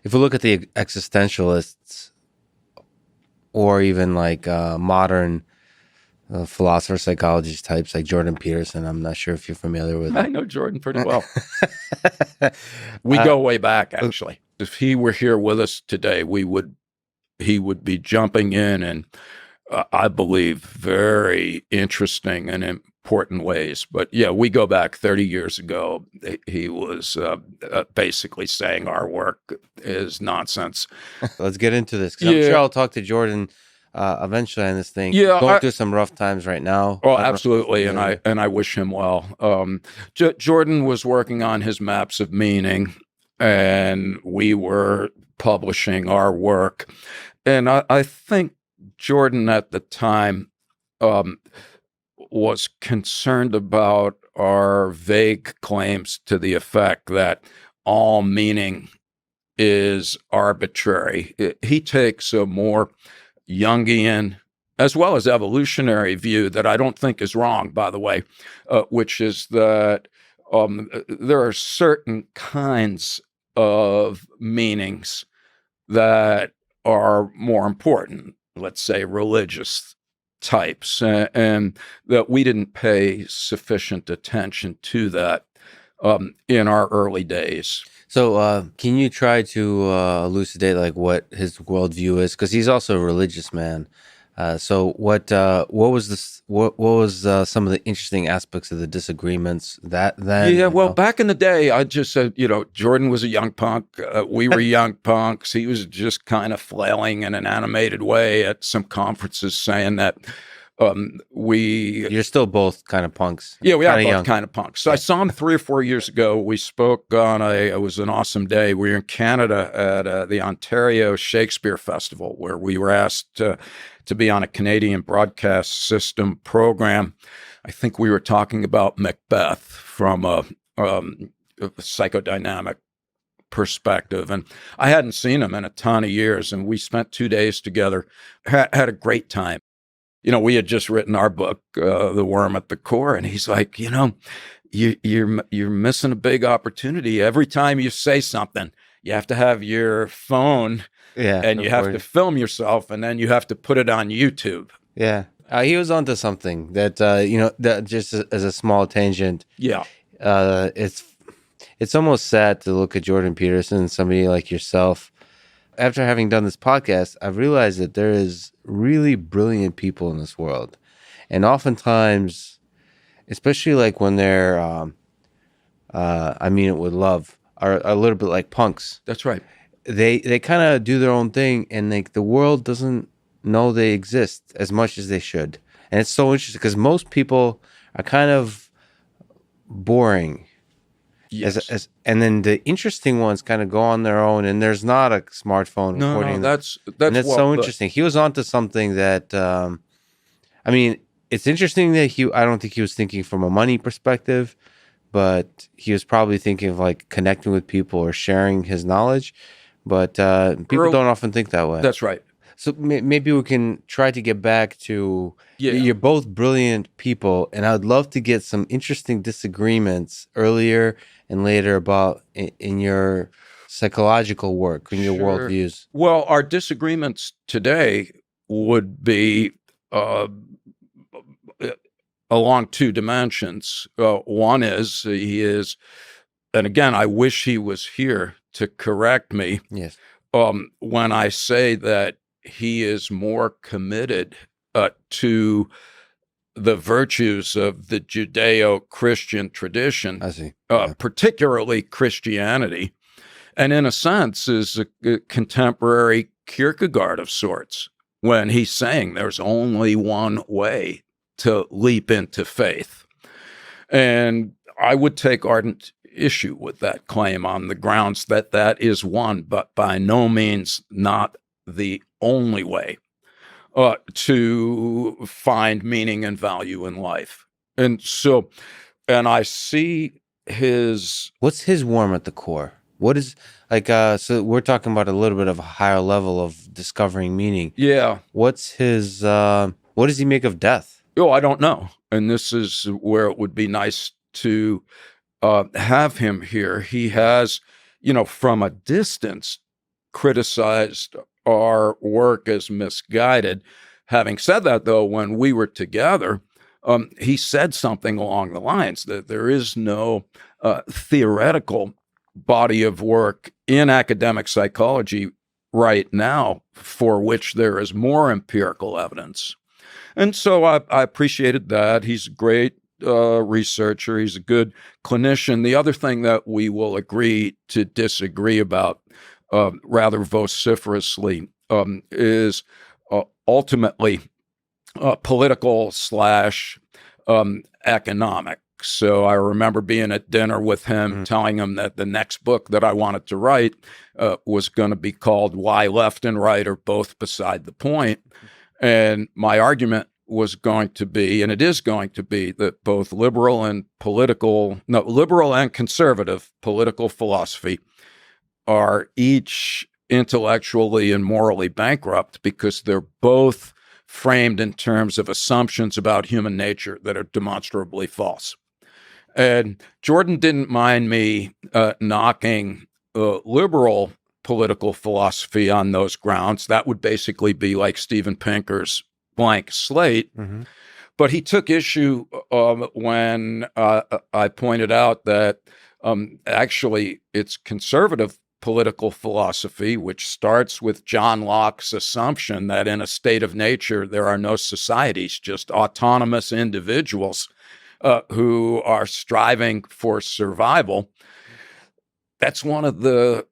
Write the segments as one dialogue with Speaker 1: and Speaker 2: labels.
Speaker 1: if we look at the existentialists or even like modern philosopher psychologist types like Jordan Peterson, I'm not sure if you're familiar with
Speaker 2: I know Jordan pretty
Speaker 1: him.
Speaker 2: well. We go way back, actually. If he were here with us today, he would be jumping in and I believe very interesting and important ways. But yeah, we go back 30 years ago. He was basically saying our work is nonsense.
Speaker 1: Let's get into this because I'm sure
Speaker 2: Yeah,
Speaker 1: I'll talk to Jordan eventually on this thing. He's
Speaker 2: yeah.
Speaker 1: going through some rough times right now.
Speaker 2: Oh,
Speaker 1: I don't know if you're
Speaker 2: absolutely, and
Speaker 1: familiar.
Speaker 2: I wish him well. Jordan was working on his maps of meaning, and we were publishing our work. And I think Jordan at the time um, was concerned about our vague claims to the effect that all meaning is arbitrary. He takes a more Jungian as well as evolutionary view that I don't think is wrong, by the way, which is that there are certain kinds of meanings that are more important, let's say religious types, and that we didn't pay sufficient attention to that in our early days.
Speaker 1: So, can you try to elucidate like what his worldview is? Because he's also a religious man. So, what was this? What was some of the interesting aspects of the disagreements that then?
Speaker 2: Yeah, well, back in the day, I just said, Jordan was a young punk. We were young punks. He was just kind of flailing in an animated way at some conferences saying that we
Speaker 1: You're still both kind of punks,
Speaker 2: yeah, we are
Speaker 1: kind of
Speaker 2: both
Speaker 1: young.
Speaker 2: kind of punks. So I
Speaker 1: Yeah.
Speaker 2: saw him 3 or 4 years ago. We spoke on it was an awesome day. We were in Canada at the Ontario Shakespeare Festival, where we were asked to be on a Canadian broadcast system program. I think we were talking about Macbeth from a psychodynamic perspective. And I hadn't seen him in a ton of years. And we spent 2 days together, had a great time. We had just written our book, The Worm at the Core, and he's like, you're missing a big opportunity. Every time you say something, you have to have your phone
Speaker 1: Yeah,
Speaker 2: and you have to
Speaker 1: recording.
Speaker 2: film yourself, and then you have to put it on YouTube.
Speaker 1: Yeah, he was onto something that that just as a small tangent.
Speaker 2: Yeah,
Speaker 1: Uh, it's it's almost sad to look at Jordan Peterson, somebody like yourself. After having done this podcast, I've realized that there is really brilliant people in this world, and oftentimes, especially like when they're, I mean it with love, are a little bit like punks.
Speaker 2: that's right.
Speaker 1: They kind of do their own thing, and like the world doesn't know they exist as much as they should. And it's so interesting because most people are kind of boring
Speaker 2: Yes.
Speaker 1: and then the interesting ones kind of go on their own, and there's not a smartphone
Speaker 2: No,
Speaker 1: recording them.
Speaker 2: that's
Speaker 1: And
Speaker 2: that's
Speaker 1: it's
Speaker 2: well
Speaker 1: so
Speaker 2: put.
Speaker 1: interesting. He was onto something that I mean, it's interesting that I don't think he was thinking from a money perspective, but he was probably thinking of like connecting with people or sharing his knowledge. But people
Speaker 2: Earl,
Speaker 1: don't often think that way.
Speaker 2: that's right.
Speaker 1: So maybe we can try to get back to
Speaker 2: Yeah,
Speaker 1: you're both brilliant people, and I'd love to get some interesting disagreements earlier and later about in your psychological work, in your
Speaker 2: sure.
Speaker 1: worldviews.
Speaker 2: Well, our disagreements today would be uh, along two dimensions. One is he is, and again, I wish he was here to correct me
Speaker 1: Yes,
Speaker 2: when I say that he is more committed to the virtues of the Judeo-Christian tradition,
Speaker 1: I see. Yeah,
Speaker 2: particularly Christianity, and in a sense is a contemporary Kierkegaard of sorts when he's saying there's only one way to leap into faith. And I would take ardent issue with that claim on the grounds that that is one, but by no means not the only way to find meaning and value in life. And so, and I see his,
Speaker 1: what's his warm at the core? What is like? So we're talking about a little bit of a higher level of discovering meaning.
Speaker 2: yeah,
Speaker 1: What's his? What does he make of death?
Speaker 2: oh, I don't know. And this is where it would be nice to have him here. He has, from a distance, criticized our work as misguided. Having said that, though, when we were together, he said something along the lines that there is no theoretical body of work in academic psychology right now for which there is more empirical evidence. And so I appreciated that. He's a great researcher. He's a good clinician. The other thing that we will agree to disagree about rather vociferously is ultimately political slash economic. So I remember being at dinner with him, telling him that the next book that I wanted to write was going to be called Why Left and Right Are Both Beside the Point. And my argument was going to be, and it is going to be, that both liberal and conservative political philosophy are each intellectually and morally bankrupt because they're both framed in terms of assumptions about human nature that are demonstrably false. And Jordan didn't mind me knocking liberal political philosophy on those grounds. That would basically be like Steven Pinker's blank slate. But he took issue when I pointed out that actually it's conservative political philosophy, which starts with John Locke's assumption that in a state of nature, there are no societies, just autonomous individuals who are striving for survival. That's one of the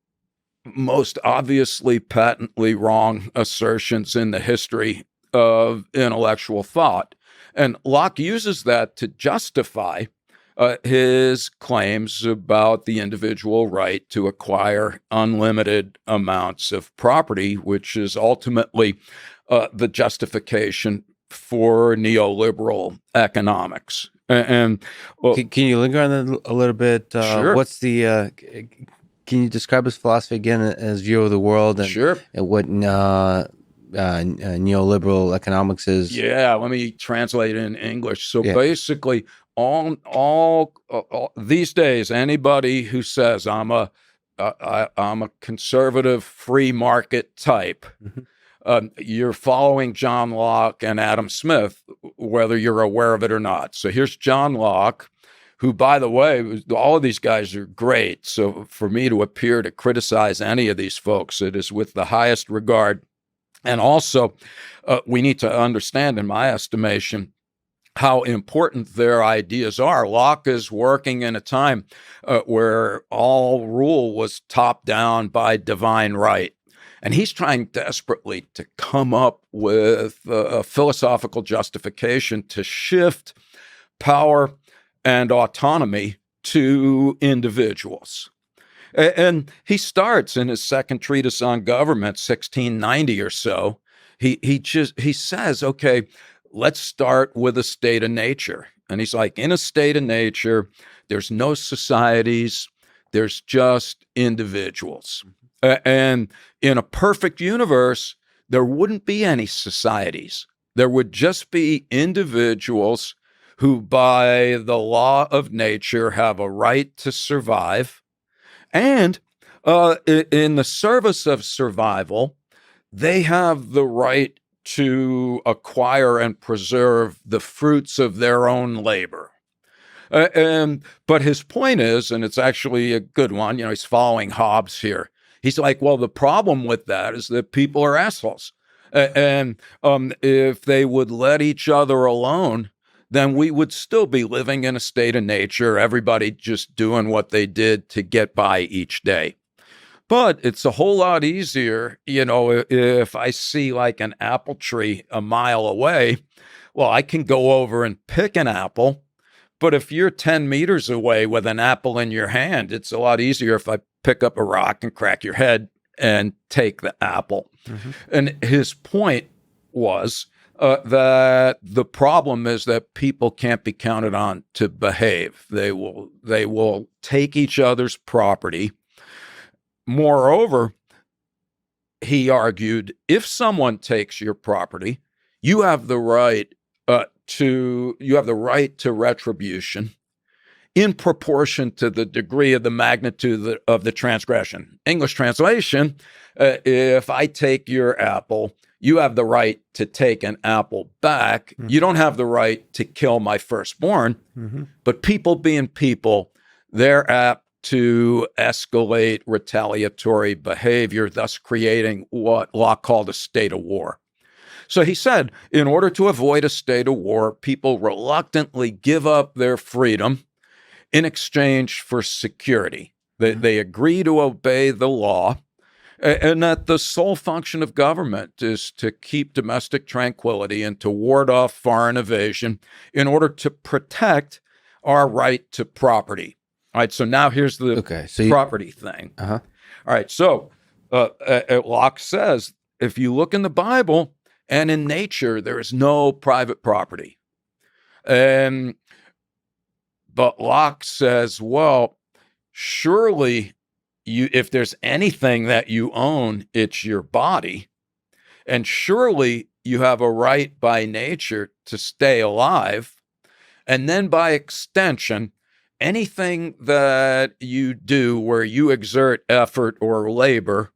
Speaker 2: most obviously patently wrong assertions in the history of intellectual thought. And Locke uses that to justify his claims about the individual right to acquire unlimited amounts of property, which is ultimately the justification for neoliberal economics. And well,
Speaker 1: can you linger on that a little bit?
Speaker 2: Sure.
Speaker 1: What's the? Can you describe his philosophy again as view of the world and,
Speaker 2: Sure.
Speaker 1: and what neoliberal economics is?
Speaker 2: Yeah, let me translate it in English. So basically, all these days, anybody who says I'm a conservative free market type, you're following John Locke and Adam Smith, whether you're aware of it or not. So here's John Locke, who, by the way, all of these guys are great. So for me to appear to criticize any of these folks, it is with the highest regard. And also, we need to understand, in my estimation, how important their ideas are. Locke is working in a time where all rule was topped down by divine right. And he's trying desperately to come up with a philosophical justification to shift power and autonomy to individuals. And he starts in his second treatise on government, 1690 or so. He says, okay, let's start with a state of nature. And he's like, in a state of nature, there's no societies, there's just individuals. And in a perfect universe, there wouldn't be any societies. There would just be individuals who, by the law of nature, have a right to survive. And in the service of survival, they have the right to acquire and preserve the fruits of their own labor. But his point is, and it's actually a good one, he's following Hobbes here. He's like, well, the problem with that is that people are assholes. And if they would let each other alone, then we would still be living in a state of nature, everybody just doing what they did to get by each day. But it's a whole lot easier, if I see like an apple tree a mile away, well, I can go over and pick an apple. But if you're 10 meters away with an apple in your hand, it's a lot easier if I pick up a rock and crack your head and take the apple. And his point was that the problem is that people can't be counted on to behave. They will take each other's property. Moreover, he argued, if someone takes your property, you have the right to retribution. in proportion to the degree of the magnitude of the transgression. English translation, if I take your apple, you have the right to take an apple back. You don't have the right to kill my firstborn. But people being people, they're apt to escalate retaliatory behavior, thus creating what Locke called a state of war. So he said, in order to avoid a state of war, people reluctantly give up their freedom in exchange for security. They agree to obey the law, and that the sole function of government is to keep domestic tranquility and to ward off foreign invasion in order to protect our right to property. All right, so now here's the property thing. All right, so Locke says, if you look in the Bible and in nature, there is no private property. But Locke says, well, surely if there's anything that you own, it's your body. And surely you have a right by nature to stay alive. And then by extension, anything that you do where you exert effort or labor,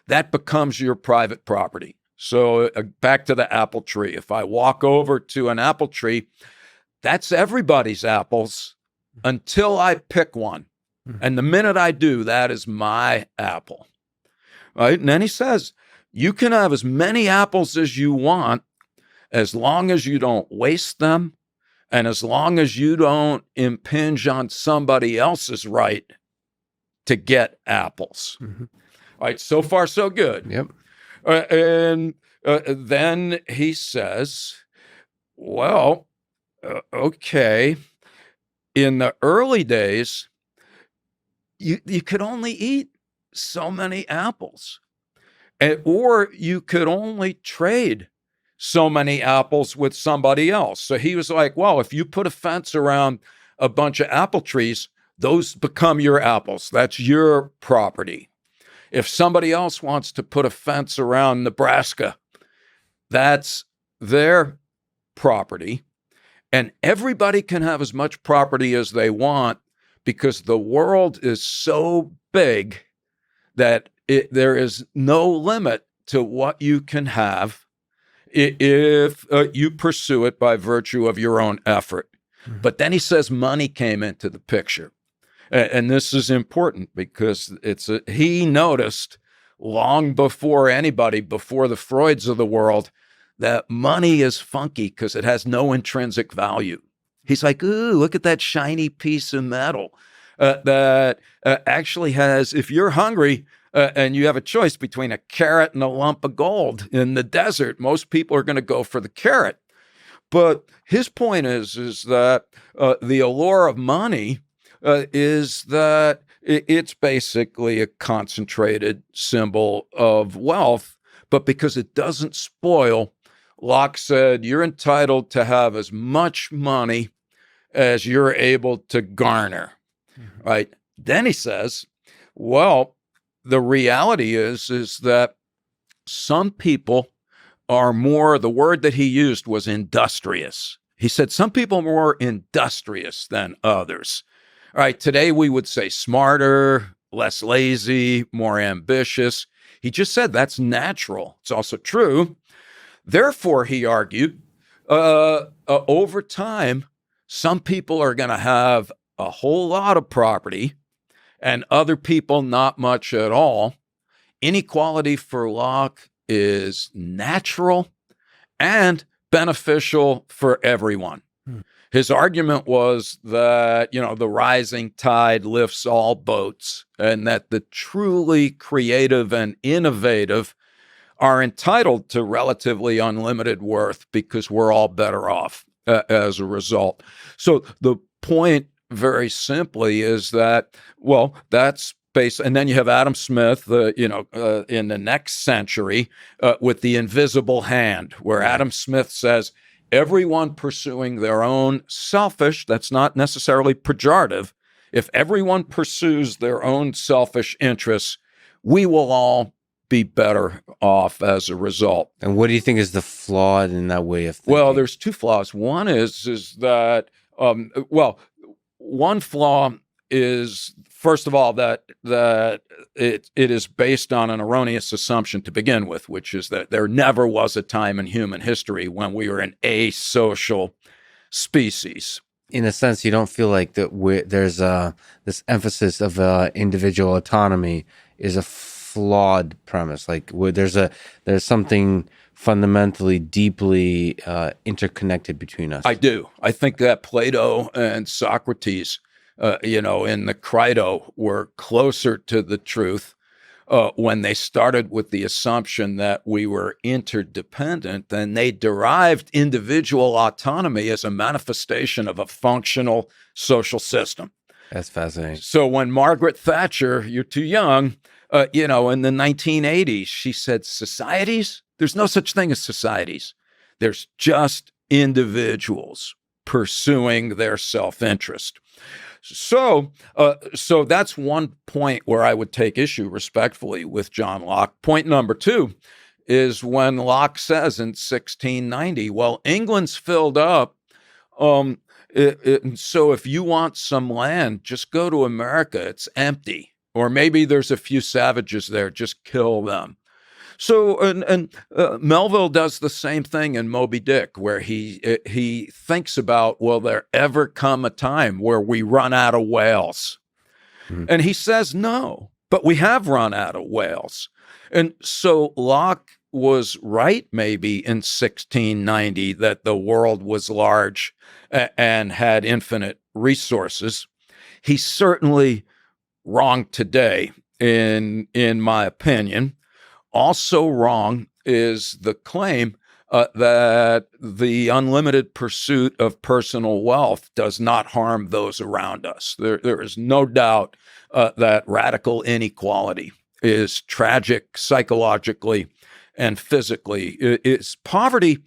Speaker 2: that becomes your private property. So back to the apple tree. If I walk over to an apple tree, that's everybody's apples until I pick one. And the minute I do, that is my apple. Right? And then he says, you can have as many apples as you want as long as you don't waste them and as long as you don't impinge on somebody else's right to get apples. All right, so far, so good.
Speaker 1: Yep.
Speaker 2: And then he says, well, okay, in the early days, you could only eat so many apples, or you could only trade so many apples with somebody else. So he was like, well, if you put a fence around a bunch of apple trees, those become your apples. That's your property. If somebody else wants to put a fence around Nebraska, that's their property. And everybody can have as much property as they want because the world is so big that there is no limit to what you can have if you pursue it by virtue of your own effort. But then he says money came into the picture. And this is important because he noticed long before anybody, before the Freuds of the world, that money is funky because it has no intrinsic value. He's like, ooh, look at that shiny piece of metal that actually has, if you're hungry and you have a choice between a carrot and a lump of gold in the desert, most people are going to go for the carrot. But his point is that the allure of money is that it's basically a concentrated symbol of wealth, but because it doesn't spoil, Locke said, you're entitled to have as much money as you're able to garner, right? Then he says, well, the reality is that some people are more, the word that he used was industrious. He said some people are more industrious than others. All right, today we would say smarter, less lazy, more ambitious. He just said that's natural. It's also true. Therefore, he argued, over time, some people are going to have a whole lot of property and other people not much at all. Inequality for Locke is natural and beneficial for everyone. His argument was that, the rising tide lifts all boats and that the truly creative and innovative are entitled to relatively unlimited worth because we're all better off as a result. So the point very simply is that, well, that's based, and then you have Adam Smith, in the next century with the invisible hand, where Adam Smith says, everyone pursuing their own selfish, that's not necessarily pejorative, if everyone pursues their own selfish interests, we will all be better off as a result.
Speaker 1: And what do you think is the flaw in that way of thinking?
Speaker 2: Well, there's two flaws. One is that, one flaw is, first of all, that it is based on an erroneous assumption to begin with, which is that there never was a time in human history when we were an asocial species.
Speaker 1: In a sense, you don't feel like there's this emphasis of individual autonomy is a flawed premise. Like there's something fundamentally, deeply interconnected between us.
Speaker 2: I do. I think that Plato and Socrates, in the Crito, were closer to the truth when they started with the assumption that we were interdependent, and they derived individual autonomy as a manifestation of a functional social system.
Speaker 1: That's fascinating.
Speaker 2: So when Margaret Thatcher, you're too young, in the 1980s, she said, societies? There's no such thing as societies. There's just individuals pursuing their self-interest. So that's one point where I would take issue respectfully with John Locke. Point number two is when Locke says in 1690, well, England's filled up. So if you want some land, just go to America. It's empty. Or maybe there's a few savages there. Just kill them. So, and Melville does the same thing in Moby Dick, where he thinks about, will there ever come a time where we run out of whales? Mm-hmm. And he says no, but we have run out of whales. And so Locke was right maybe in 1690 that the world was large and had infinite resources. He's certainly wrong today, in my opinion. Also wrong is the claim that the unlimited pursuit of personal wealth does not harm those around us. There is no doubt that radical inequality is tragic psychologically and physically. Poverty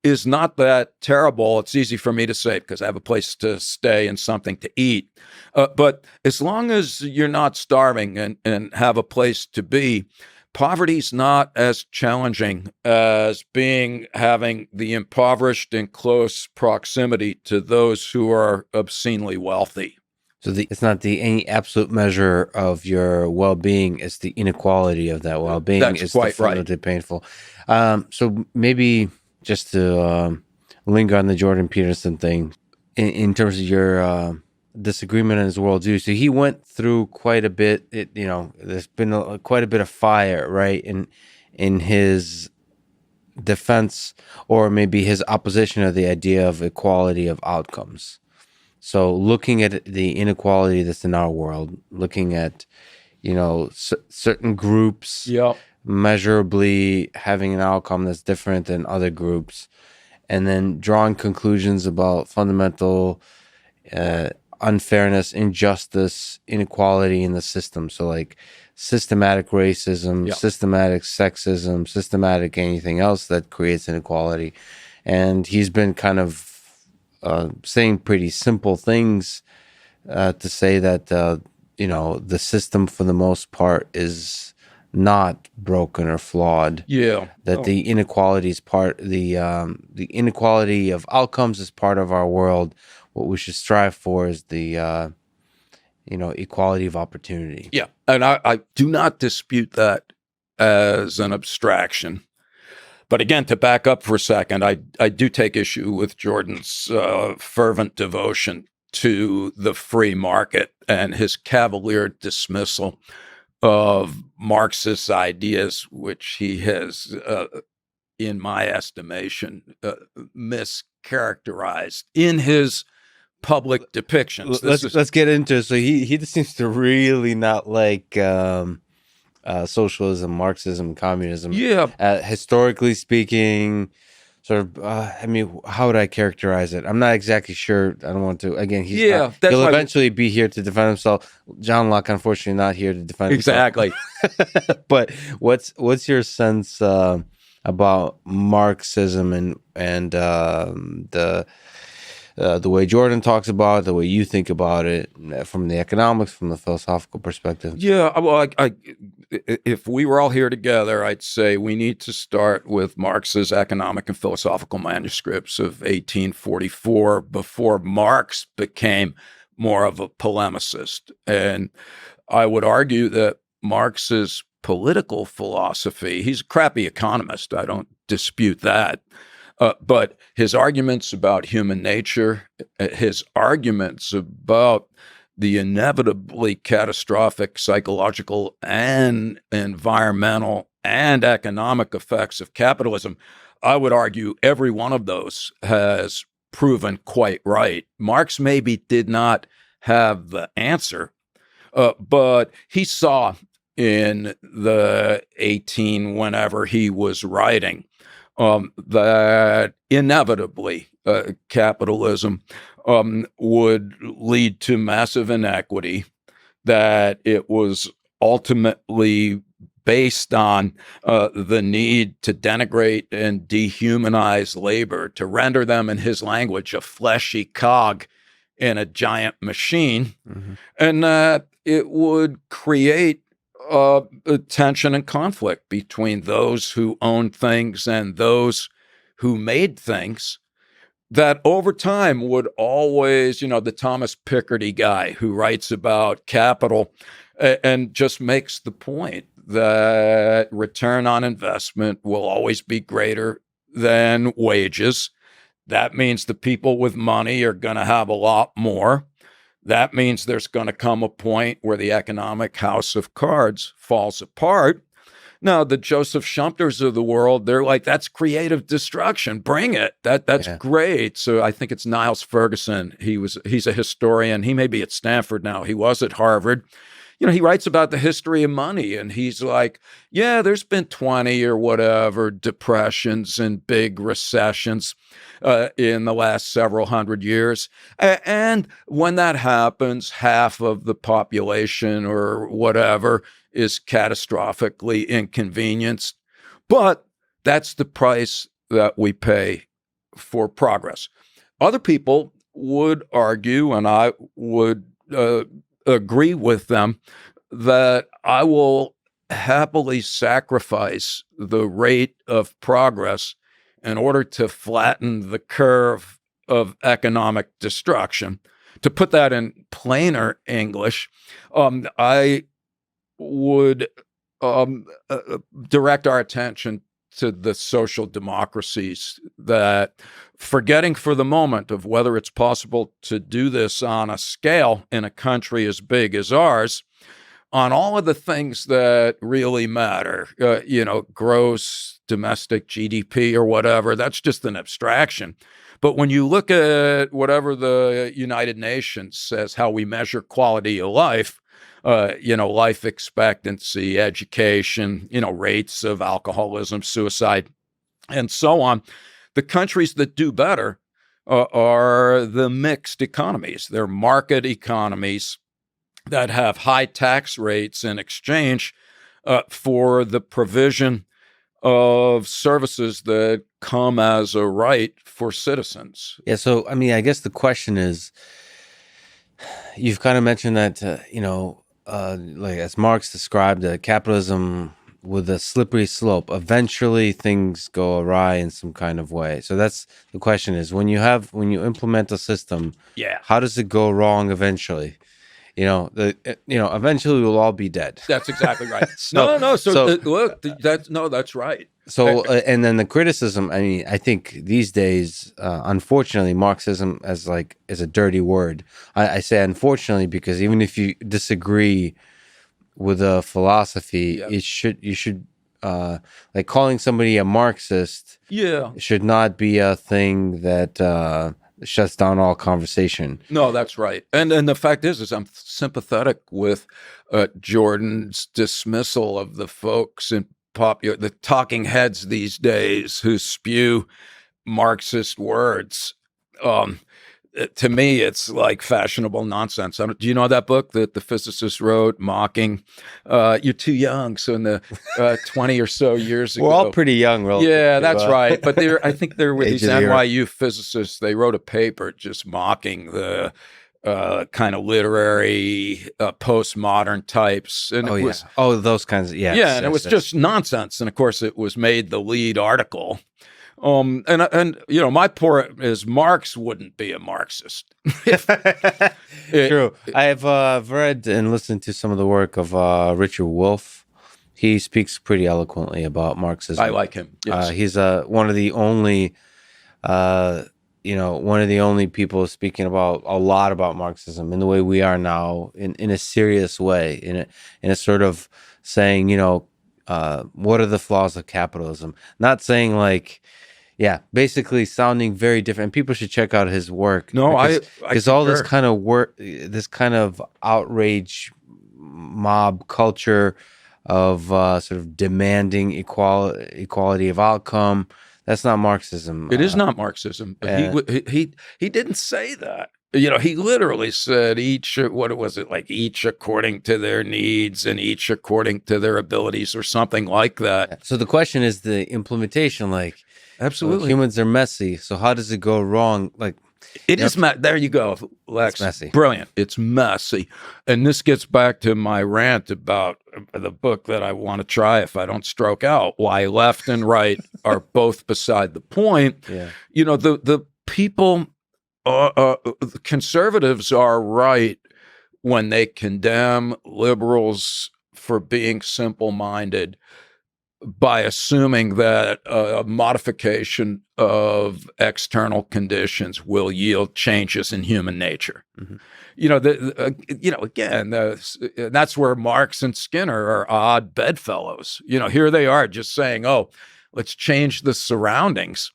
Speaker 2: is not that terrible. It's easy for me to say because I have a place to stay and something to eat. But as long as you're not starving and have a place to be, poverty's not as challenging as having the impoverished in close proximity to those who are obscenely wealthy.
Speaker 1: So it's not any absolute measure of your well-being; it's the inequality of that well-being.
Speaker 2: That's quite right.
Speaker 1: Painful. So maybe just to linger on the Jordan Peterson thing, in terms of your disagreement in his worldview. So he went through quite a bit. There's been quite a bit of fire, right, in his defense, or maybe his opposition of the idea of equality of outcomes. So looking at the inequality that's in our world, looking at certain groups measurably having an outcome that's different than other groups, and then drawing conclusions about fundamental unfairness, injustice, inequality in the system. So like systematic racism, systematic sexism, systematic anything else that creates inequality. And he's been kind of saying pretty simple things to say that, the system for the most part is not broken or flawed.
Speaker 2: Yeah.
Speaker 1: That the inequality is the inequality of outcomes is part of our world. What we should strive for is the, equality of opportunity.
Speaker 2: Yeah. And I do not dispute that as an abstraction. But again, to back up for a second, I do take issue with Jordan's fervent devotion to the free market and his cavalier dismissal of Marxist ideas, which he has, in my estimation, mischaracterized in his public depictions.
Speaker 1: Let's get into it. So he just seems to really not like socialism, Marxism, communism.
Speaker 2: Yeah.
Speaker 1: Historically speaking, sort of, how would I characterize it? I'm not exactly sure. I don't want to. Again, he'll eventually be here to defend himself. John Locke, unfortunately, not here to defend
Speaker 2: exactly.
Speaker 1: himself. But what's your sense about Marxism and the way Jordan talks about it, the way you think about it, from the economics, from the philosophical perspective?
Speaker 2: Yeah, well, if we were all here together, I'd say we need to start with Marx's economic and philosophical manuscripts of 1844, before Marx became more of a polemicist. And I would argue that Marx's political philosophy, he's a crappy economist, I don't dispute that. But his arguments about human nature, his arguments about the inevitably catastrophic psychological and environmental and economic effects of capitalism, I would argue every one of those has proven quite right. Marx maybe did not have the answer, but he saw in the 18 whenever he was writing that inevitably capitalism would lead to massive inequity, that it was ultimately based on the need to denigrate and dehumanize labor, to render them, in his language, a fleshy cog in a giant machine, and that it would create tension and conflict between those who owned things and those who made things, that over time would always, the Thomas Piketty guy who writes about capital and just makes the point that return on investment will always be greater than wages. That means the people with money are going to have a lot more. That means there's going to come a point where the economic house of cards falls apart. Now, the Joseph Schumters of the world, they're like, that's creative destruction. Bring it. That's great. So I think it's Niles Ferguson. He's a historian. He may be at Stanford now. He was at Harvard. He writes about the history of money, and he's like, yeah, there's been 20 or whatever depressions and big recessions in the last several hundred years. And when that happens, half of the population or whatever is catastrophically inconvenienced. But that's the price that we pay for progress. Other people would argue, and I would agree with them, that I will happily sacrifice the rate of progress in order to flatten the curve of economic destruction. To put that in plainer English, I would direct our attention to the social democracies that, forgetting for the moment of whether it's possible to do this on a scale in a country as big as ours, on all of the things that really matter, gross domestic GDP or whatever, that's just an abstraction. But when you look at whatever the United Nations says, how we measure quality of life, life expectancy, education, rates of alcoholism, suicide, and so on. The countries that do better are the mixed economies. They're market economies that have high tax rates in exchange for the provision of services that come as a right for citizens.
Speaker 1: Yeah. So, I guess the question is, you've kind of mentioned that, like as Marx described, capitalism with a slippery slope. Eventually, things go awry in some kind of way. So that's the question: is when you implement a system, how does it go wrong eventually? Eventually we'll all be dead.
Speaker 2: That's exactly right. That's right.
Speaker 1: So, and then the criticism, I think these days, unfortunately, Marxism is a dirty word. I say unfortunately because even if you disagree with a philosophy, you should like calling somebody a Marxist should not be a thing that shuts down all conversation.
Speaker 2: No, that's right. And the fact is I'm sympathetic with Jordan's dismissal of the folks in the talking heads these days who spew Marxist words. To me, it's like fashionable nonsense. Do you know that book that the physicist wrote, Mocking? You're too young. So in the 20 or so years ago.
Speaker 1: We're all pretty young, relative.
Speaker 2: Yeah, that's right. But I think there were these NYU physicists. They wrote a paper just mocking the kind of literary postmodern types. And
Speaker 1: those kinds of,
Speaker 2: and it was just nonsense. And of course, it was made the lead article And my point is Marx wouldn't be a Marxist. It,
Speaker 1: True. I have read and listened to some of the work of Richard Wolff. He speaks pretty eloquently about
Speaker 2: I
Speaker 1: Marxism.
Speaker 2: like him. Yes.
Speaker 1: He's one of the only, one of the only people speaking about a lot about Marxism in the way we are now, in a serious way, in a sort of saying, what are the flaws of capitalism? Not saying like, yeah, basically sounding very different. People should check out his work
Speaker 2: No,
Speaker 1: because all this kind of work, this kind of outrage, mob culture of sort of demanding equality of outcome. That's not Marxism.
Speaker 2: It is not Marxism, but he didn't say that. He literally said each, what was it, like each according to their needs and each according to their abilities or something like that.
Speaker 1: So the question is the implementation, like,
Speaker 2: Absolutely.
Speaker 1: humans are messy. So how does it go wrong? Like,
Speaker 2: It is there you go, Lex.
Speaker 1: It's messy.
Speaker 2: Brilliant. It's messy. And this gets back to my rant about the book that I want to try if I don't stroke out, why left and right are both beside the point.
Speaker 1: Yeah.
Speaker 2: The people, the conservatives are right when they condemn liberals for being simple-minded by assuming that a modification of external conditions will yield changes in human nature. Again, that's where Marx and Skinner are odd bedfellows. Here they are just saying, "Oh, let's change the surroundings,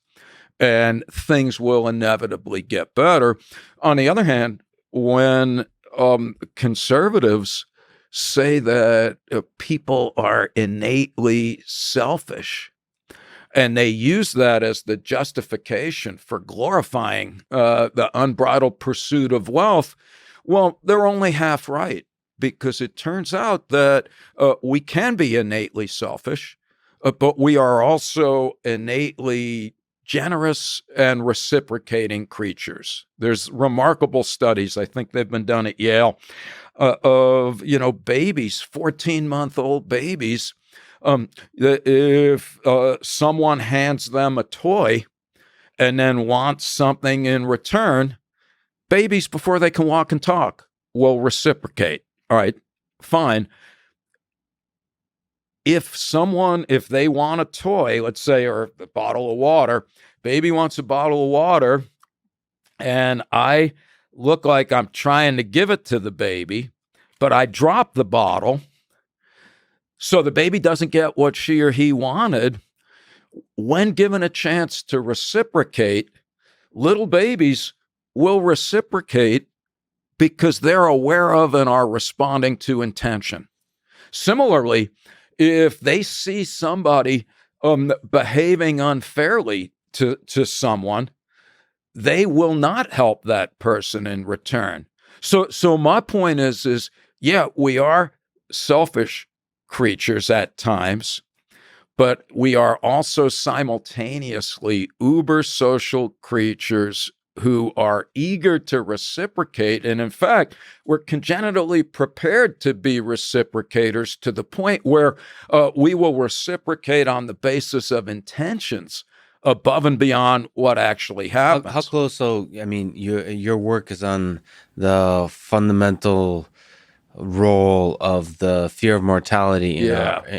Speaker 2: and things will inevitably get better." On the other hand, when conservatives say that people are innately selfish, and they use that as the justification for glorifying the unbridled pursuit of wealth, well, they're only half right, because it turns out that we can be innately selfish, but we are also innately generous and reciprocating creatures. There's remarkable studies, I think they've been done at Yale, of babies, 14-month-old babies. If someone hands them a toy and then wants something in return, babies, before they can walk and talk, will reciprocate. All right, fine. If they want a toy, let's say, or a bottle of water, baby wants a bottle of water, and I look like I'm trying to give it to the baby, but I drop the bottle, so the baby doesn't get what she or he wanted. When given a chance to reciprocate, little babies will reciprocate because they're aware of and are responding to intention. Similarly, if they see somebody behaving unfairly to someone, they will not help that person in return. So my point is, yeah, we are selfish creatures at times, but we are also simultaneously uber social creatures who are eager to reciprocate. And in fact, we're congenitally prepared to be reciprocators to the point where we will reciprocate on the basis of intentions above and beyond what actually happens.
Speaker 1: How close? So, I mean, your work is on the fundamental role of the fear of mortality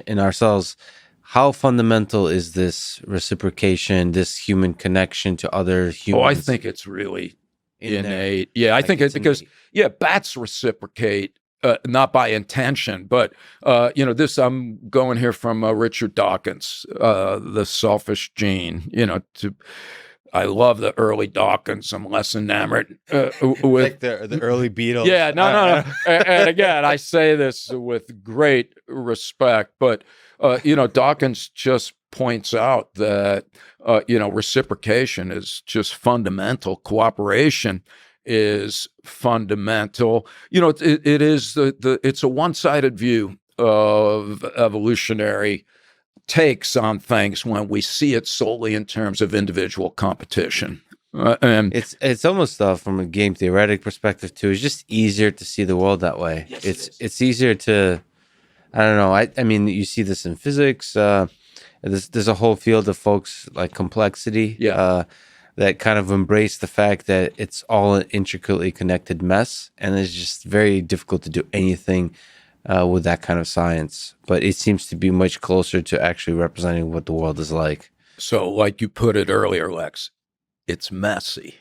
Speaker 1: in ourselves. How fundamental is this reciprocation, this human connection to other humans?
Speaker 2: Oh, I think it's really innate. Yeah, I think it's because, bats reciprocate, not by intention, but, I'm going here from Richard Dawkins, The Selfish Gene, I love the early Dawkins. I'm less enamored with
Speaker 1: like the early Beatles.
Speaker 2: Yeah, no. And again, I say this with great respect, but Dawkins just points out that reciprocation is just fundamental. Cooperation is fundamental. It is it's a one-sided view of evolutionary takes on things when we see it solely in terms of individual competition. And
Speaker 1: it's almost from a game theoretic perspective too. It's just easier to see the world that way.
Speaker 2: Yes,
Speaker 1: it's easier to, I don't know. I mean, you see this in physics. There's a whole field of folks like complexity,
Speaker 2: Yeah.
Speaker 1: that kind of embrace the fact that it's all an intricately connected mess, and it's just very difficult to do anything with that kind of science. But it seems to be much closer to actually representing what the world is like.
Speaker 2: So, like you put it earlier, Lex, it's messy.